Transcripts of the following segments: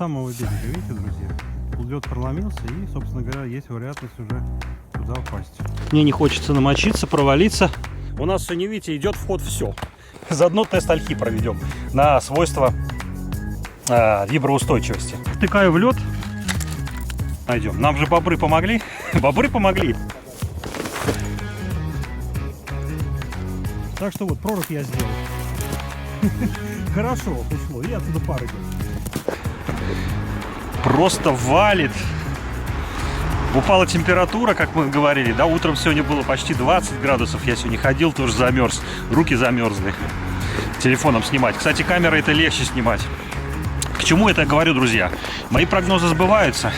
Самого берега, видите, друзья? Лед проломился и, собственно говоря, есть вероятность уже туда упасть. Мне не хочется намочиться, провалиться. У нас сегодня, видите, идет вход все. Заодно тест альхи проведем на свойства виброустойчивости. Втыкаю в лед. Найдем. Нам же бобры помогли. Бобры помогли. Так что вот, прорубь я сделал. Хорошо ушло, и оттуда пар идет. Просто валит. Упала температура, как мы говорили, да, утром сегодня было почти 20 градусов, я сегодня ходил, тоже замерз, руки замерзли, телефоном снимать. Кстати, камерой это легче снимать. К чему это я говорю, друзья? Мои прогнозы сбываются.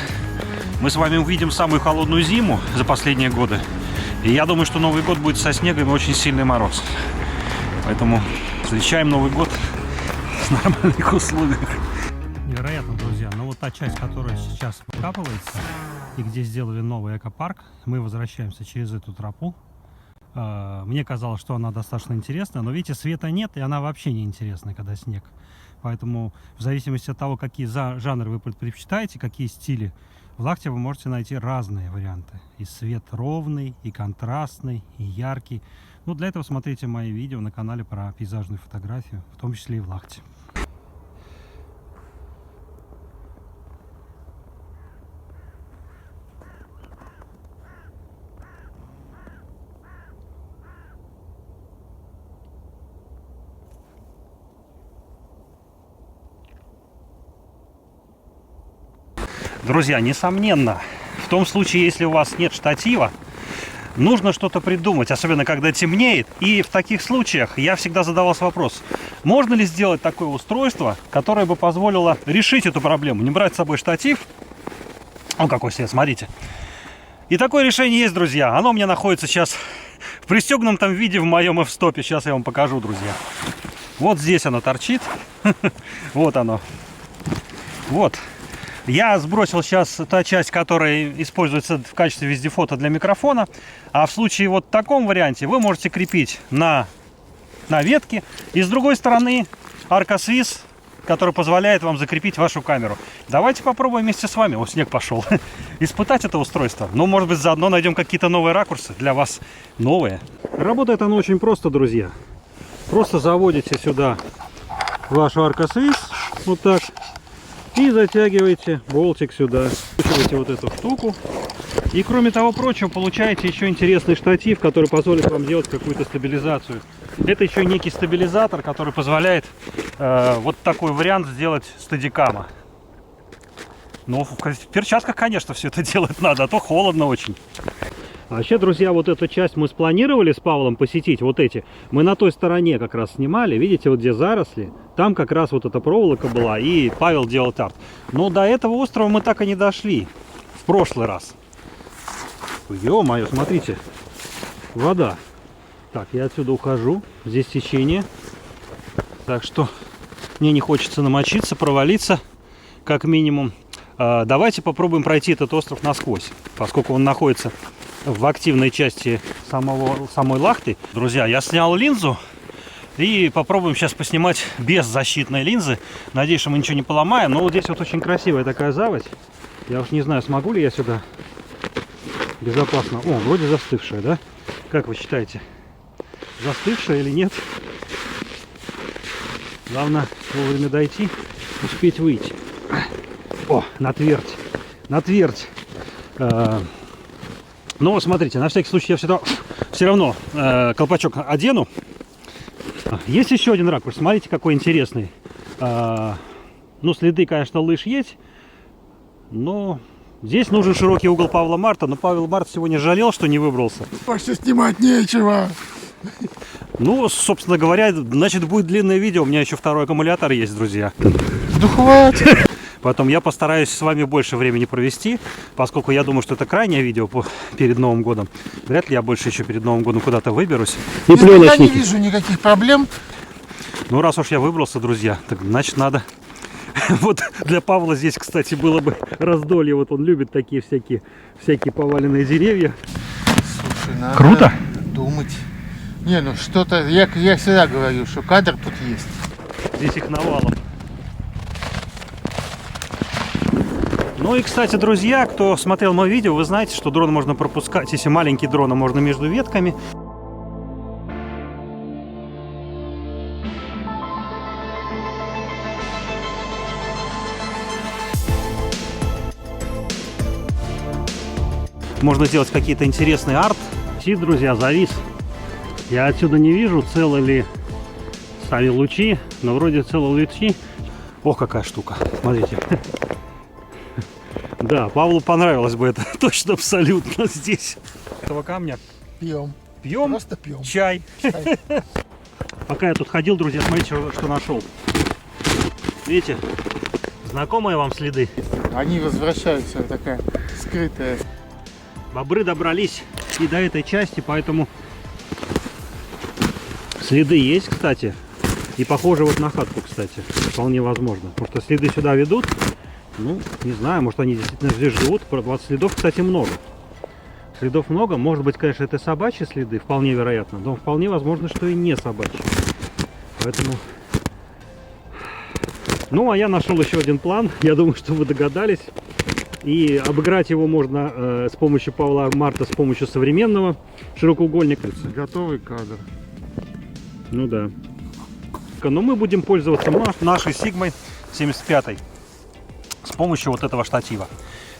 Мы с вами увидим самую холодную зиму за последние годы, и я думаю, что Новый год будет со снегом и очень сильный мороз. Поэтому встречаем Новый год в нормальных условиях. Невероятно, друзья. Но вот та часть, которая сейчас выкапывается, и где сделали новый экопарк, мы возвращаемся через эту тропу. Мне казалось, что она достаточно интересная, но видите, света нет, и она вообще не интересная, когда снег. Поэтому в зависимости от того, какие жанры вы предпочитаете, какие стили, в Лахте вы можете найти разные варианты. И свет ровный, и контрастный, и яркий. Ну, для этого смотрите мои видео на канале про пейзажную фотографию, в том числе и в Лахте. Друзья, несомненно, в том случае, если у вас нет штатива, нужно что-то придумать, особенно когда темнеет. И в таких случаях я всегда задавался вопрос, можно ли сделать такое устройство, которое бы позволило решить эту проблему, не брать с собой штатив. Он какой свет, смотрите. И такое решение есть, друзья. Оно у меня находится сейчас в пристегнутом виде в моем F-стопе. Сейчас я вам покажу, друзья. Вот здесь оно торчит. Вот оно. Вот. Я сбросил сейчас та часть, которая используется в качестве вездефота для микрофона. А в случае вот в таком варианте вы можете крепить на ветке. И с другой стороны аркосвис, который позволяет вам закрепить вашу камеру. Давайте попробуем вместе с вами. О, снег пошел. Испытать это устройство. Ну, может быть, заодно найдем какие-то новые ракурсы для вас. Новые. Работает оно очень просто, друзья. Просто заводите сюда ваш аркосвис. Вот так. И затягиваете болтик сюда. Вкручиваете вот эту штуку. И кроме того прочего, получаете еще интересный штатив, который позволит вам делать какую-то стабилизацию. Это еще некий стабилизатор, который позволяет вот такой вариант сделать стадикама. Но в перчатках, конечно, все это делать надо, а то холодно очень. А вообще, друзья, вот эту часть мы спланировали с Павлом посетить, вот эти. Мы на той стороне как раз снимали, видите, вот где заросли. Там как раз вот эта проволока была, и Павел делал тарт. Но до этого острова мы так и не дошли в прошлый раз. Ё-моё, смотрите, вода. Так, я отсюда ухожу, здесь течение. Так что мне не хочется намочиться, провалиться, как минимум. Давайте попробуем пройти этот остров насквозь, поскольку он находится в активной части самой Лахты. Друзья, я снял линзу и попробуем сейчас поснимать без защитной линзы. Надеюсь, что мы ничего не поломаем. Но вот здесь вот очень красивая такая заводь. Я уж не знаю, смогу ли я сюда безопасно. О, вроде застывшая, да? Как вы считаете? Застывшая или нет? Главное вовремя дойти, успеть выйти. О, на твердь. На твердь. Но смотрите, на всякий случай я все равно колпачок одену. Есть еще один ракурс. Смотрите, какой интересный. Ну, следы, конечно, лыж есть. Но здесь нужен широкий угол Павла Марта. Но Павел Март сегодня жалел, что не выбрался. Вообще снимать нечего. Ну, собственно говоря, значит, будет длинное видео. У меня еще второй аккумулятор есть, друзья. Да хватит. Поэтому я постараюсь с вами больше времени провести, поскольку я думаю, что это крайнее видео перед Новым годом. Вряд ли я больше еще перед Новым годом куда-то выберусь. И я не вижу никаких проблем. Ну, раз уж я выбрался, друзья, так значит надо. Вот для Павла здесь, кстати, было бы раздолье. Вот он любит такие всякие поваленные деревья. Слушай, надо Круто. Думать. Не, ну что-то, я всегда говорю, что кадр тут есть. Здесь их навалом. Ну и, кстати, друзья, кто смотрел мое видео, вы знаете, что дрон можно пропускать, если маленький дрон, можно между ветками. Можно делать какие-то интересные арт. Сид, друзья, завис. Я отсюда не вижу, целы ли сами лучи, но вроде целые лучи. Ох, какая штука. Смотрите. Да, Павлу понравилось бы это точно абсолютно здесь. Этого камня Пьем. пьем Просто пьем. чай. Пока я тут ходил, друзья, смотрите, что нашел. Видите, знакомые вам следы? Они возвращаются, такая скрытая. Бобры добрались и до этой части, поэтому следы есть, кстати. И похоже вот на хатку, кстати. Вполне возможно. Потому что следы сюда ведут. Ну, не знаю, может они действительно здесь живут. 20 следов, кстати, много. Следов много. Может быть, конечно, это собачьи следы, вполне вероятно. Но вполне возможно, что и не собачьи. Поэтому... Ну, а я нашел еще один план. Я думаю, что вы догадались. И обыграть его можно с помощью Павла Марта, с помощью современного широкоугольника. Готовый кадр. Ну да. Но мы будем пользоваться нашей Сигмой 75 с помощью вот этого штатива.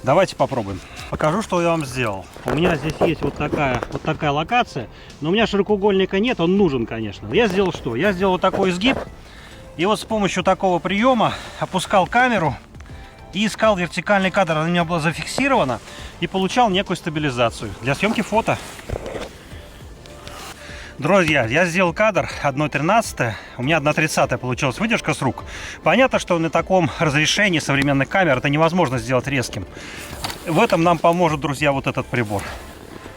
Давайте попробуем. Покажу, что я вам сделал. У меня здесь есть вот такая локация, но у меня широкоугольника нет, он нужен, конечно. Я сделал что? Я сделал вот такой изгиб, и вот с помощью такого приема опускал камеру и искал вертикальный кадр. Она у меня была зафиксирована и получал некую стабилизацию для съемки фото. Друзья, я сделал кадр 1/13, у меня 1/30 получилась выдержка с рук. Понятно, что на таком разрешении современных камер это невозможно сделать резким. В этом нам поможет, друзья, вот этот прибор.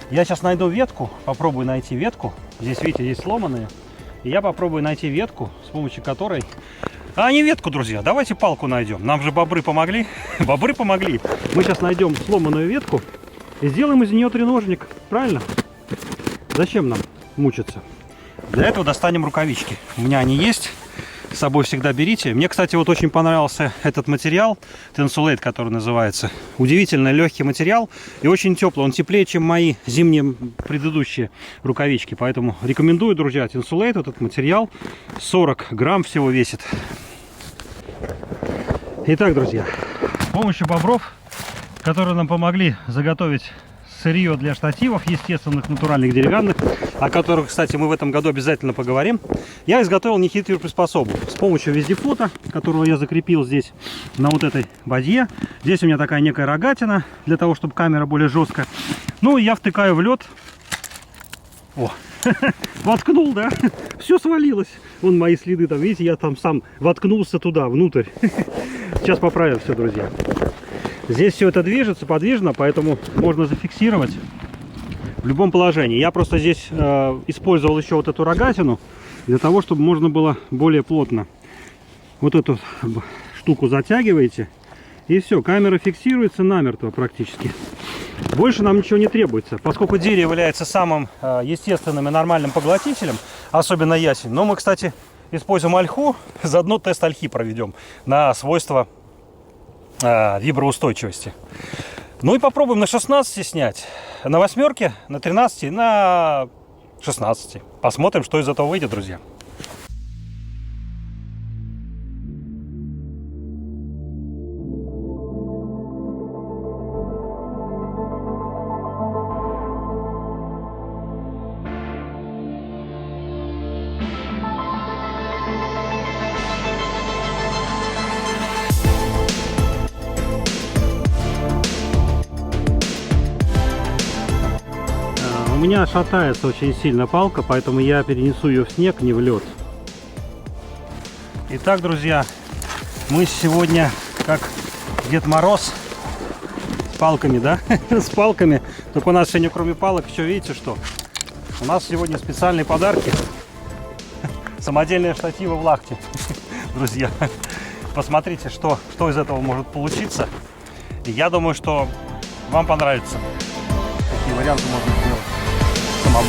Я сейчас найду ветку, попробую найти ветку. Здесь, видите, здесь сломанные. И я попробую найти ветку, с помощью которой... А не ветку, друзья, давайте палку найдем. Нам же бобры помогли. Бобры помогли. Мы сейчас найдем сломанную ветку и сделаем из нее треножник. Правильно? Зачем нам мучиться? Для этого достанем рукавички. У меня они есть. С собой всегда берите. Мне, кстати, вот очень понравился этот материал. Tensulate, который называется. Удивительно легкий материал и очень теплый. Он теплее, чем мои зимние предыдущие рукавички. Поэтому рекомендую, друзья, Tensulate, этот материал. 40 грамм всего весит. Итак, друзья, с помощью бобров, которые нам помогли заготовить сырье для штативов, естественных, натуральных, деревянных, о которых, кстати, мы в этом году обязательно поговорим, я изготовил нехитрую приспособу с помощью вездефота, которого я закрепил здесь на вот этой бадье. Здесь у меня такая некая рогатина, для того, чтобы камера более жесткая. Ну, я втыкаю в лед. О, воткнул, да? Все свалилось. Вон мои следы, там, видите, я там сам воткнулся туда, внутрь. Сейчас поправим все, друзья. Здесь все это движется, подвижно, поэтому можно зафиксировать в любом положении. Я просто здесь использовал еще вот эту рогатину, для того, чтобы можно было более плотно. Вот эту штуку затягиваете, и все, камера фиксируется намертво практически. Больше нам ничего не требуется, поскольку дерево является самым естественным и нормальным поглотителем, особенно ясень. Но мы, кстати, используем ольху, заодно тест ольхи проведем на свойства виброустойчивости. Ну и попробуем на 16 снять, на 8, на 13, на 16. Посмотрим, что из этого выйдет, друзья. У меня шатается очень сильно палка, поэтому я перенесу ее в снег, не в лед. Итак, друзья, мы сегодня как Дед Мороз с палками, да? С палками. Только у нас сегодня, кроме палок, еще видите что? У нас сегодня специальные подарки. Самодельные штативы в Лахте. Друзья, посмотрите, что из этого может получиться. И я думаю, что вам понравится. Какие варианты можно сделать самому.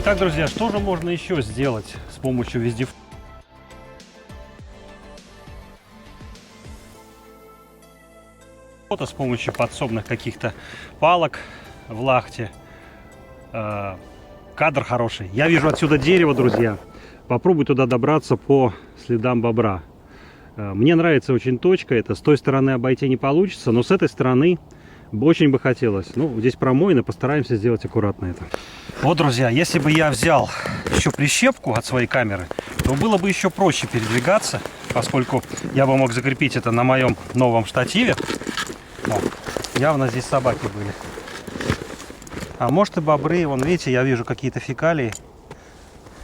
Итак, друзья, что же можно еще сделать с помощью вездефота? С помощью подсобных каких-то палок в лахте. Кадр хороший. Я вижу отсюда дерево, друзья. Попробуй туда добраться по следам бобра. Мне нравится очень точка. Это с той стороны обойти не получится, но с этой стороны очень бы хотелось. Ну, здесь промоина, постараемся сделать аккуратно это. Вот, друзья, если бы я взял еще прищепку от своей камеры, то было бы еще проще передвигаться, поскольку я бы мог закрепить это на моем новом штативе. О, явно здесь собаки были. А может и бобры. Вон, видите, я вижу какие-то фекалии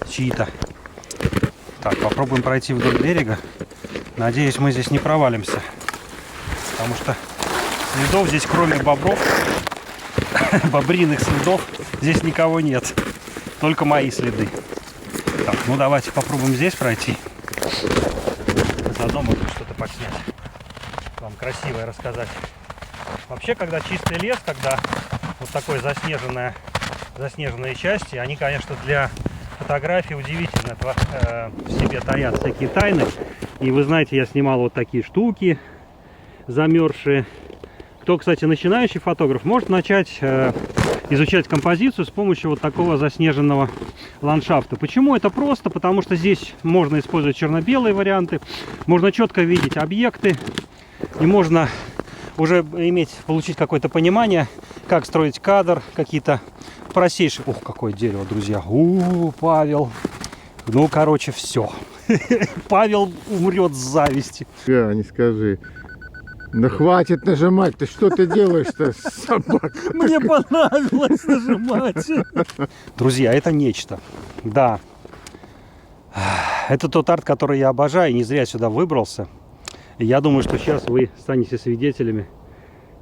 чьи-то. Так, попробуем пройти вдоль берега. Надеюсь, мы здесь не провалимся. Потому что следов здесь, кроме бобров, бобриных следов, здесь никого нет. Только мои следы. Так, ну давайте попробуем здесь пройти. Заодно можно что-то подснять. Вам красивое рассказать. Вообще, когда чистый лес, когда вот такой заснеженные части, они, конечно, для фотографии удивительно в себе таят всякие тайны. И вы знаете, я снимал вот такие штуки замерзшие. Кто, кстати, начинающий фотограф, может начать изучать композицию с помощью вот такого заснеженного ландшафта. Почему это просто? Потому что здесь можно использовать черно-белые варианты, можно четко видеть объекты и можно уже получить какое-то понимание, как строить кадр, какие-то простейшие... Ух, какое дерево, друзья. Павел. Ну, короче, все. Павел умрет с зависти. Не скажи. Да хватит нажимать, ты что ты делаешь-то, собака? Мне понравилось нажимать. Друзья, это нечто. Да. Это тот арт, который я обожаю, не зря сюда выбрался. Я думаю, что сейчас вы станете свидетелями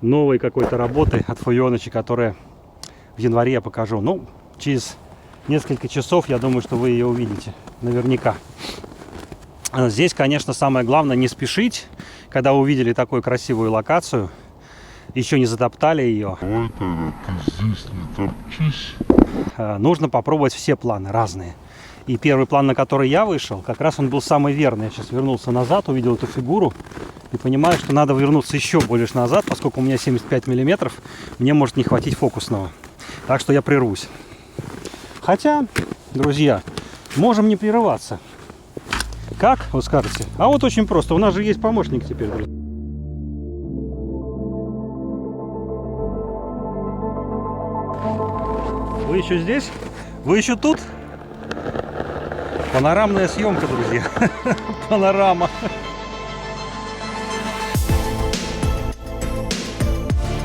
новой какой-то работы от Фавионыча, которая в январе я покажу. Ну, через несколько часов, я думаю, что вы ее увидите. Наверняка. Здесь, конечно, самое главное не спешить, когда увидели такую красивую локацию. Еще не затоптали ее. Нужно попробовать все планы разные. И первый план, на который я вышел, как раз он был самый верный. Я сейчас вернулся назад, увидел эту фигуру и понимаю, что надо вернуться еще больше назад, поскольку у меня 75 миллиметров, мне может не хватить фокусного. Так что я прервусь. Хотя, друзья, можем не прерываться. Как? Вы скажете. А вот очень просто. У нас же есть помощник теперь, друзья. Вы еще здесь? Вы еще тут? Панорамная съемка, друзья. Панорама.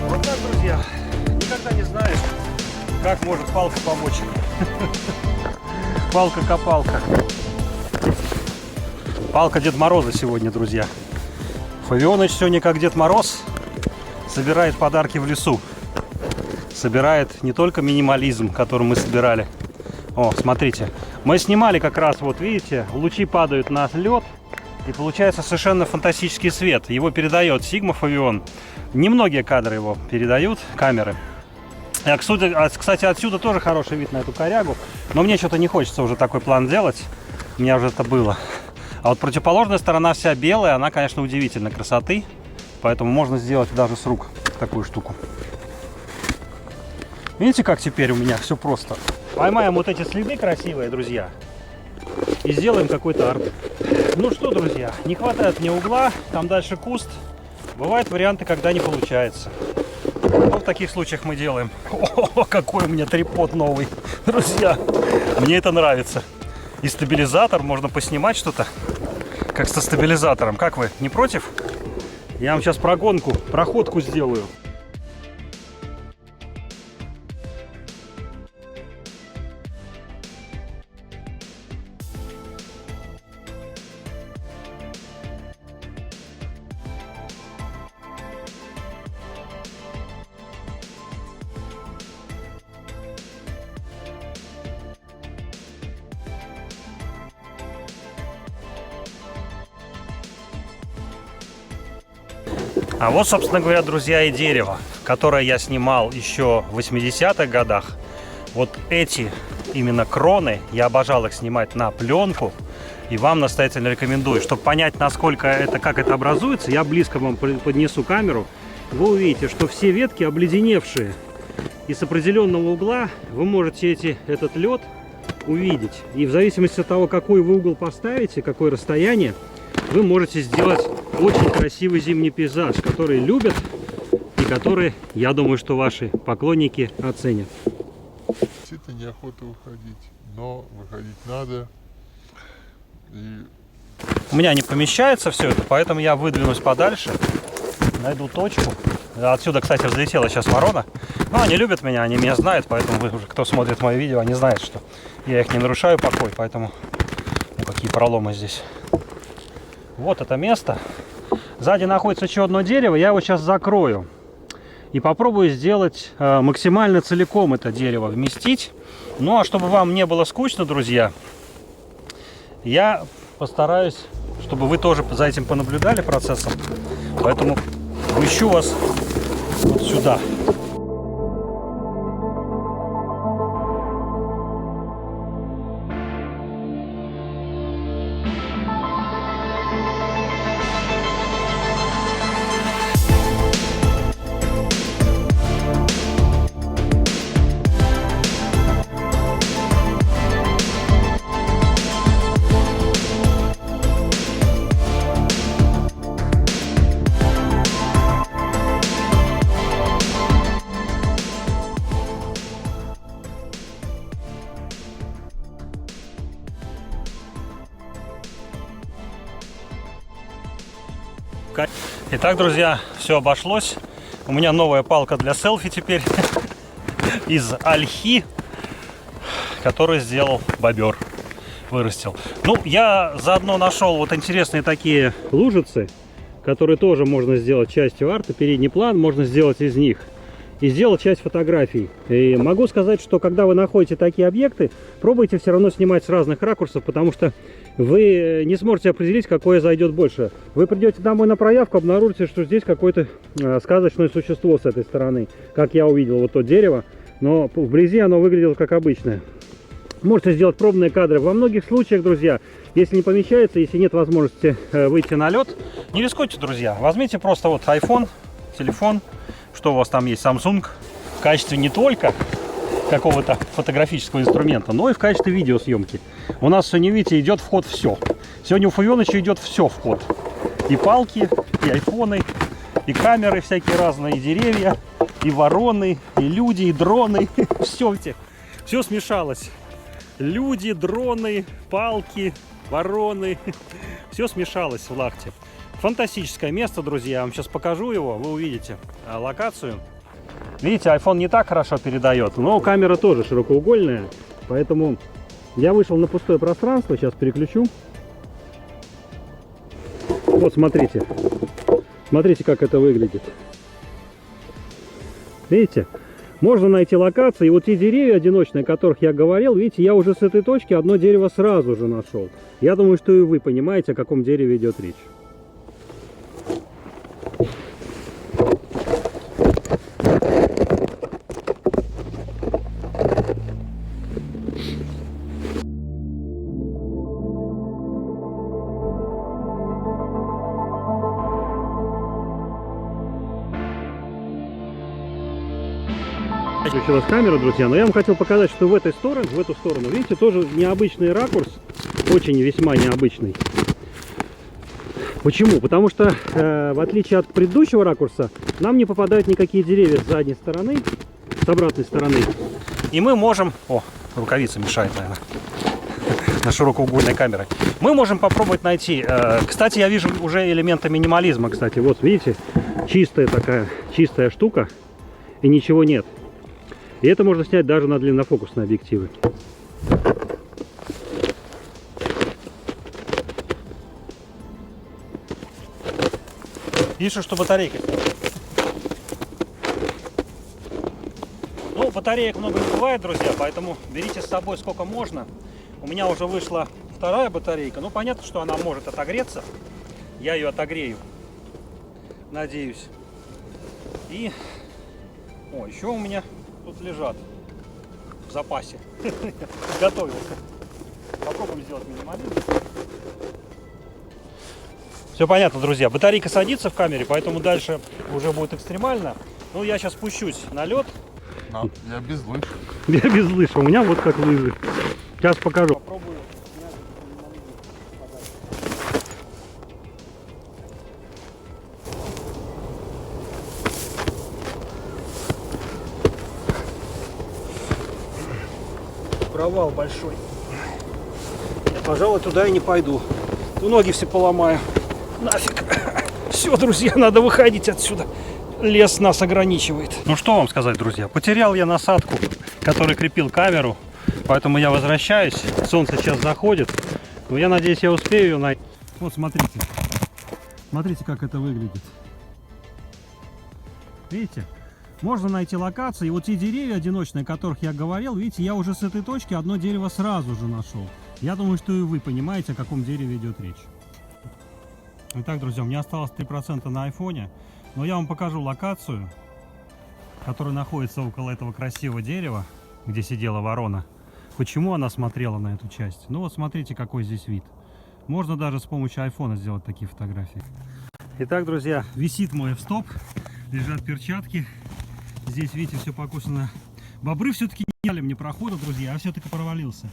Вот так, друзья. Никогда не знаешь, как может палка помочь. Палка-копалка. Палка Деда Мороза сегодня, друзья. Фавионыч сегодня, как Дед Мороз, собирает подарки в лесу. Собирает не только минимализм, который мы собирали. О, смотрите. Мы снимали как раз, вот видите, лучи падают на лед. И получается совершенно фантастический свет. Его передает Sigma Favion. Немногие кадры его передают, камеры. Кстати, отсюда тоже хороший вид на эту корягу. Но мне что-то не хочется уже такой план делать. У меня уже это было. А вот противоположная сторона вся белая, она, конечно, удивительной красоты. Поэтому можно сделать даже с рук такую штуку. Видите, как теперь у меня все просто? Поймаем вот эти следы красивые, друзья, и сделаем какой-то арт. Ну что, друзья, не хватает мне угла, там дальше куст. Бывают варианты, когда не получается. Но в таких случаях мы делаем. О, какой у меня трипод новый, друзья. Мне это нравится. И стабилизатор, можно поснимать что-то, как со стабилизатором. Как вы, не против? Я вам сейчас проходку сделаю. А вот, собственно говоря, друзья, и дерево, которое я снимал еще в 80-х годах. Вот эти именно кроны, я обожал их снимать на пленку. И вам настоятельно рекомендую. Чтобы понять, насколько это, как это образуется, я близко вам поднесу камеру. Вы увидите, что все ветки обледеневшие. И с определенного угла вы можете этот лед увидеть. И в зависимости от того, какой вы угол поставите, какое расстояние, вы можете сделать очень красивый зимний пейзаж, который любят и который, я думаю, что ваши поклонники оценят. Действительно неохота уходить, но выходить надо. И У меня не помещается все это, поэтому я выдвинусь подальше, найду точку. Отсюда, кстати, взлетела сейчас ворона. Но они любят меня, они меня знают, поэтому вы уже, кто смотрит мои видео, они знают, что я их не нарушаю покой, поэтому какие проломы здесь. Вот это место. Сзади находится еще одно дерево, я его сейчас закрою. И попробую сделать максимально целиком это дерево вместить. Ну а чтобы вам не было скучно, друзья, я постараюсь, чтобы вы тоже за этим понаблюдали процессом. Поэтому вмещу вас вот сюда. Итак, друзья, все обошлось. У меня новая палка для селфи теперь из ольхи, которую сделал бобер, вырастил. Ну, я заодно нашел вот интересные такие лужицы, которые тоже можно сделать частью арта. Передний план можно сделать из них и сделать часть фотографий. И могу сказать, что когда вы находите такие объекты, пробуйте все равно снимать с разных ракурсов, потому что вы не сможете определить, какое зайдет больше. Вы придете домой на проявку, обнаружите, что здесь какое-то сказочное существо с этой стороны, как я увидел, вот то дерево, но вблизи оно выглядело как обычное. Можете сделать пробные кадры. Во многих случаях, друзья, если не помещается, если нет возможности выйти на лед, не рискуйте, друзья. Возьмите просто вот iPhone, телефон, что у вас там есть, Samsung, в качестве не только какого-то фотографического инструмента, но и в качестве видеосъемки. У нас сегодня, видите, идет в ход все. Сегодня у Фуёныча идет все в ход. И палки, и айфоны, и камеры всякие разные, и деревья, и вороны, и люди, и дроны. Все смешалось. Люди, дроны, палки, вороны. Все смешалось в Лахте. Фантастическое место, друзья. Я вам сейчас покажу его, вы увидите локацию. Видите, iPhone не так хорошо передает, но камера тоже широкоугольная. Поэтому я вышел на пустое пространство. Сейчас переключу. Вот, смотрите. Смотрите, как это выглядит. Видите? Можно найти локации. И вот те деревья одиночные, о которых я говорил, видите, я уже с этой точки одно дерево сразу же нашел. Я думаю, что и вы понимаете, о каком дереве идет речь. Включилась камера, друзья, но я вам хотел показать, что в эту сторону, видите, тоже необычный ракурс, очень весьма необычный. Почему? Потому что, в отличие от предыдущего ракурса, нам не попадают никакие деревья с задней стороны, с обратной стороны. И мы можем... О, рукавица мешает, наверное, на широкоугольной камере. Мы можем попробовать найти... Кстати, я вижу уже элементы минимализма, кстати. Вот, видите, чистая штука, и ничего нет. И это можно снять даже на длиннофокусные объективы. Пишут, что батарейка. Ну, батареек много не бывает, друзья, поэтому берите с собой сколько можно. У меня уже вышла вторая батарейка. Ну, понятно, что она может отогреться. Я ее отогрею. Надеюсь. И... О, еще у меня тут лежат запасе. Готовился. Попробуем сделать минимализм. Все понятно, друзья. Батарейка садится в камере, поэтому дальше уже будет экстремально. Ну, я сейчас спущусь на лед. Я без лыж. Я без лыж, а у меня вот как лыжи. Сейчас покажу. Попробую. Провал большой. Я, пожалуй, туда и не пойду. Ну, ноги все поломаю. Нафиг. Все, друзья, надо выходить отсюда. Лес нас ограничивает. Ну что вам сказать, друзья? Потерял я насадку, который крепил камеру. Поэтому я возвращаюсь. Солнце сейчас заходит. Но я надеюсь, я успею ее найти. Вот смотрите. Смотрите, как это выглядит. Видите? Можно найти локации. И вот те деревья одиночные, о которых я говорил, видите, я уже с этой точки одно дерево сразу же нашел. Я думаю, что и вы понимаете, о каком дереве идет речь. Итак, друзья, у меня осталось 3% на айфоне. Но я вам покажу локацию, которая находится около этого красивого дерева, где сидела ворона. Почему она смотрела на эту часть? Ну вот смотрите, какой здесь вид. Можно даже с помощью айфона сделать такие фотографии. Итак, друзья, висит мой f-stop, лежат перчатки. Здесь, видите, все покусано. Бобры все-таки не дали мне прохода, друзья, я все-таки провалился.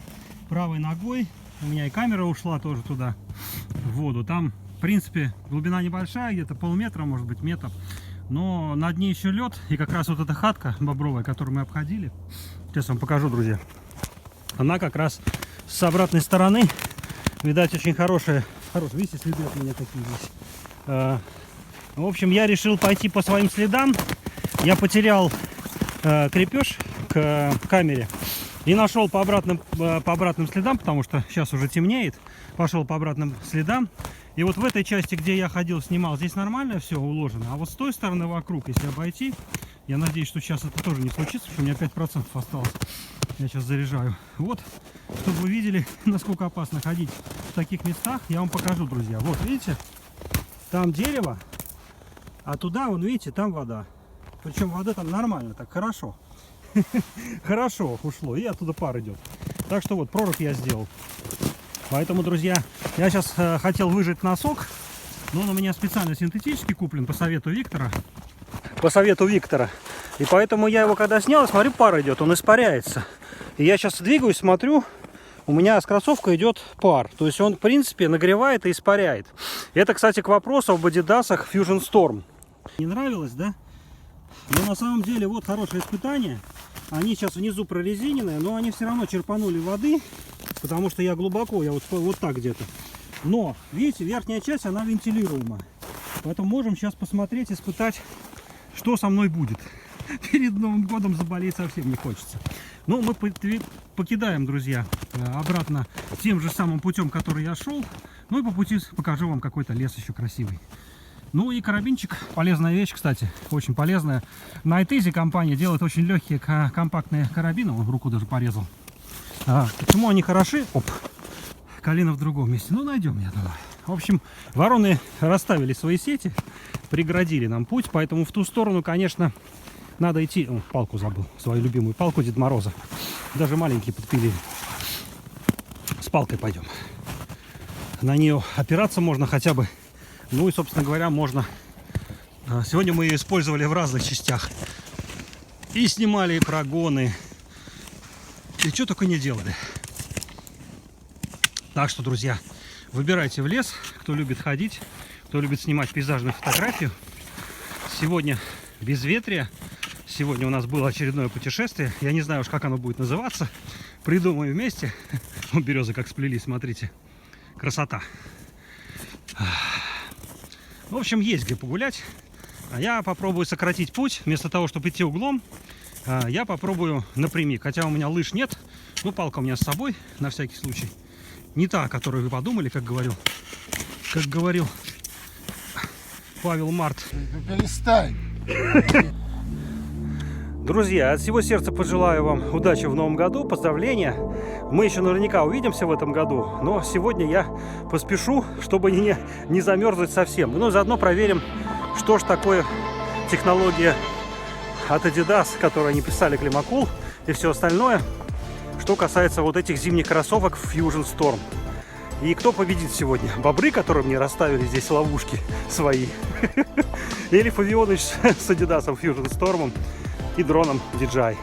Правой ногой, у меня и камера ушла тоже туда, в воду. Там, в принципе, глубина небольшая, где-то полметра, может быть, метр. Но на дне еще лед, и как раз вот эта хатка бобровая, которую мы обходили. Сейчас вам покажу, друзья. Она как раз с обратной стороны, видать, очень хорошая. Видите, следы от меня такие здесь. В общем, я решил пойти по своим следам. Я потерял крепеж к камере и нашел по обратным следам, потому что сейчас уже темнеет. Пошел по обратным следам. И вот в этой части, где я ходил, снимал, здесь нормально все уложено. А вот с той стороны вокруг, если обойти, я надеюсь, что сейчас это тоже не случится, потому что у меня 5% осталось. Я сейчас заряжаю. Вот, чтобы вы видели, насколько опасно ходить в таких местах, я вам покажу, друзья. Вот, видите, там дерево, а туда, вон, видите, там вода. Причем вода там нормально, так хорошо. Хорошо ушло, и оттуда пар идет. Так что вот, прорубь я сделал. Поэтому, друзья, я сейчас хотел выжать носок, но он у меня специально синтетически куплен по совету Виктора. И поэтому я его когда снял, смотрю, пар идет, он испаряется. И я сейчас двигаюсь, смотрю, у меня с кроссовка идет пар. То есть он, в принципе, нагревает и испаряет. Это, кстати, к вопросу об Адидасах Fusion Storm. Не нравилось, да? Но на самом деле вот хорошее испытание. Они сейчас внизу прорезиненные, но они все равно черпанули воды, потому что я глубоко, я вот так где-то. Но, видите, верхняя часть, она вентилируема. Поэтому можем сейчас посмотреть, испытать, что со мной будет. Перед Новым годом заболеть совсем не хочется. Но мы покидаем, друзья, обратно тем же самым путем, который я шел. Ну и по пути покажу вам какой-то лес еще красивый. Ну и карабинчик, полезная вещь, кстати, очень полезная. Night Easy компания делает очень легкие компактные карабины. Он в руку даже порезал. Почему они хороши? Оп, колено в другом месте. Ну, найдем, я думаю. В общем, вороны расставили свои сети, преградили нам путь, поэтому в ту сторону, конечно, надо идти. О, палку забыл, свою любимую палку Деда Мороза. Даже маленькие подпилили. С палкой пойдем. На нее опираться можно хотя бы. Ну и, собственно говоря, можно... Сегодня мы ее использовали в разных частях. И снимали и прогоны. И что только не делали. Так что, друзья, выбирайте в лес, кто любит ходить, кто любит снимать пейзажную фотографию. Сегодня безветрие. Сегодня у нас было очередное путешествие. Я не знаю уж, как оно будет называться. Придумаем вместе. Березы как сплелись, смотрите. Красота. В общем, есть где погулять. А я попробую сократить путь. Вместо того, чтобы идти углом, я попробую напрямик. Хотя у меня лыж нет. Ну, палка у меня с собой, на всякий случай. Не та, о которой вы подумали, как говорил Павел Март. Перестань. Друзья, от всего сердца пожелаю вам удачи в новом году, поздравления. Мы еще наверняка увидимся в этом году, но сегодня я поспешу, чтобы не замерзнуть совсем. Ну, заодно проверим, что ж такое технология от Adidas, которую они писали, Climacool и все остальное. что касается вот этих зимних кроссовок Fusion Storm. И кто победит сегодня? Бобры, которые мне расставили здесь ловушки свои? Или Фавионыч с Адидасом Fusion Storm и дроном DJI?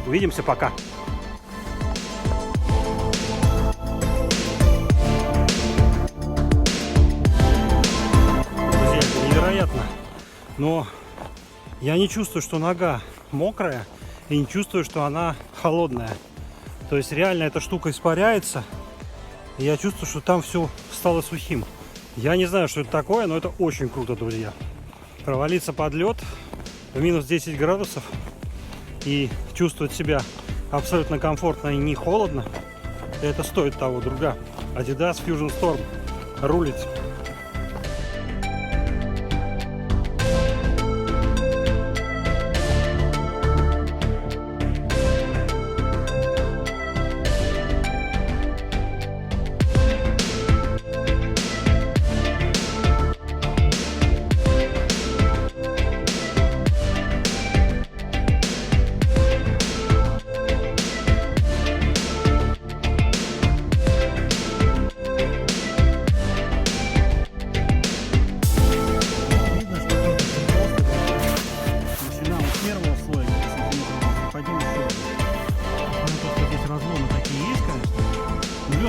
Увидимся, пока! Друзья, это невероятно. Но я не чувствую, что нога мокрая, и не чувствую, что она холодная. То есть реально эта штука испаряется. И я чувствую, что там все стало сухим. Я не знаю, что это такое, но это очень круто, друзья. Провалиться под лед в минус 10 градусов и чувствовать себя абсолютно комфортно и не холодно, это стоит того, друга. Adidas Fusion Storm рулит.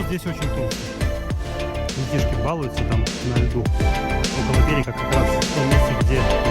Здесь очень толстый. Детишки балуются там на льду около берега, как раз в том месте, где